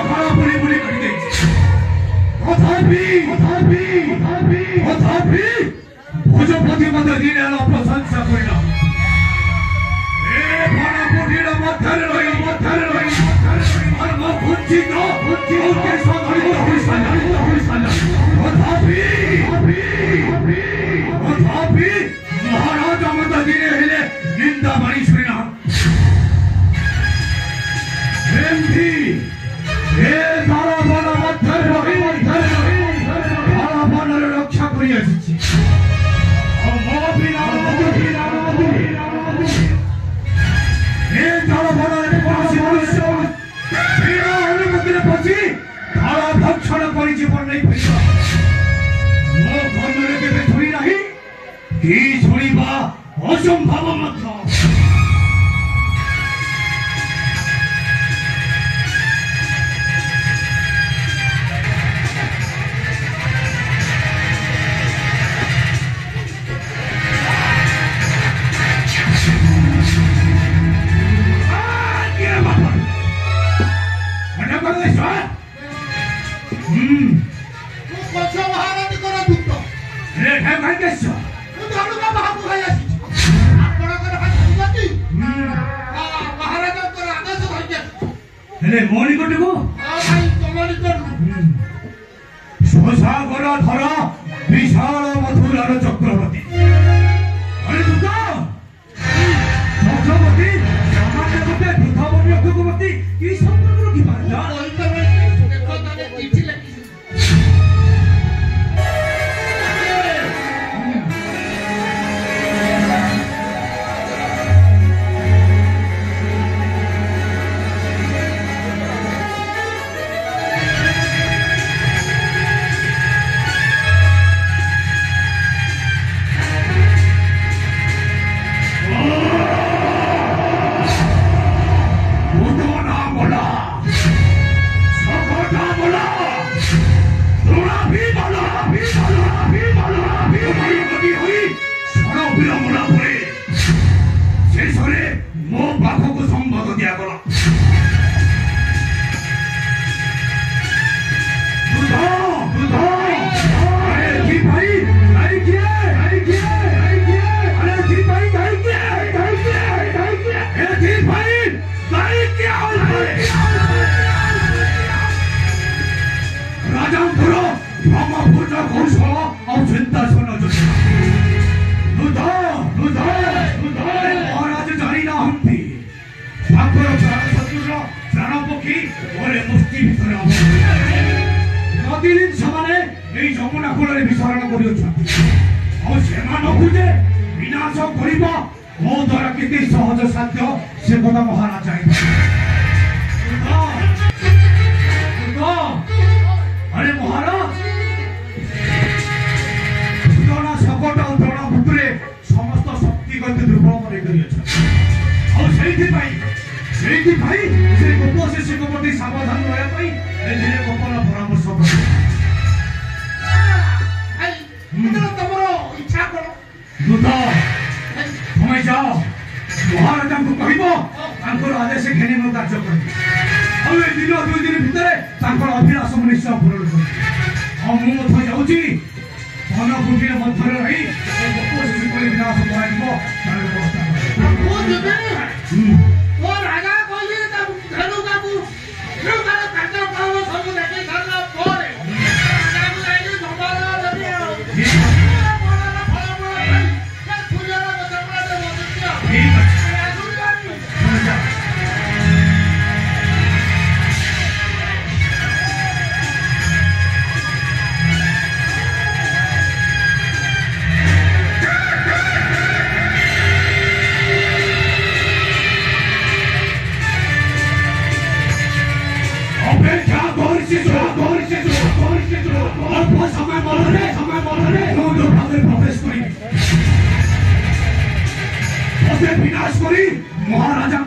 ଖରା ବୁଲି ବୁଲି କରିଦେଇଛି। ତଥାପି ଭୋଜପତି ମଧ୍ୟ ଦିନେ ହେଲା ପ୍ରଶଂସା କରିଲା। ଏ ଭାଣପୁଟିର ମଧ୍ୟରେ ରହି ଧର୍ମ କୁଞ୍ଚିତ କେଶ ଧରିତ ହୋଇସାରିଲା। ତଥାପି ମହାରାଜ ମଧ୍ୟ ଦିନେ ହେଲେ ନିନ୍ଦା ମାରି ଶୁଣିନା। ଏମିତି ଏ ଦାରବନ ମଧ୍ୟରେ ରହି ଦାରବନରେ ରକ୍ଷା କରି ଆସିଛି। ଏ ଦାରବନରେ କୌଣସି ମନୁଷ୍ୟ ଅନୁମତିରେ ପଶି ଦାର ଭକ୍ଷଣ କରି ଜୀବନ ନେଇପାରିବ। ମୋ ଧର୍ମରେ କେବେ ଶୁଣି ନାହିଁ କି ଶୁଣିବା ଅସମ୍ଭବ ମଧ୍ୟ। स्वसागर धर विशाल मथुरार चक्रवर्ती चक्रवर्ती सामान्य गोटे वृद्धावनीय भगवती कि संपर्क रखी पारा ଯମୁନା କୂଳରେ ବିଚରଣ କରୁଛନ୍ତି। ଆଉ ସେମାନଙ୍କୁ ଯେ ବିନାଶ କରିବା ମୋ ଦ୍ୱାରା କେତେ ସହଜ ସାଧ୍ୟ ସେ କଥା ମହାରାଜ ଆରେ ମହାରାଜ ଶକଟ ଆଉ ଦ୍ରୋଣ ଭିତରେ ସମସ୍ତ ଶକ୍ତି ଗତି ଦୁର୍ବଳ କରି ଅଛନ୍ତି। ଆଉ ସେଇଥିପାଇଁ ସେ ଗୋପ ଶିଶୁଙ୍କ ପ୍ରତି ସାବଧାନ ରହିବା ପାଇଁ ଏଥିରେ ଗୋପନ ପରାମର୍ଶ କରେ। তুমি যাও মহারাজাଙ୍କୁ କହିବ ତାଙ୍କର ଆଦେଶ ଘେନି ମୁଁ କାର୍ଯ୍ୟ କରିବି। ଆଉ ଏ ଦିନ 2 ଦିନ ଭିତରେ ତାଙ୍କର ଅଭିଳାଷ ମୁଁ ନିଶ୍ଚୟ ପୂରଣ କରିବି। ଆଉ ମୁଁ ମଧ୍ୟ ଯାଉଛି ବନକୁଟିର ମଧ୍ୟରେ ରହି ଗୋପ ଶିଶୁ କରି ବିନାଶ କରାଯିବ ତାର ବ୍ୟବସ୍ଥା विनाश करी महाराजा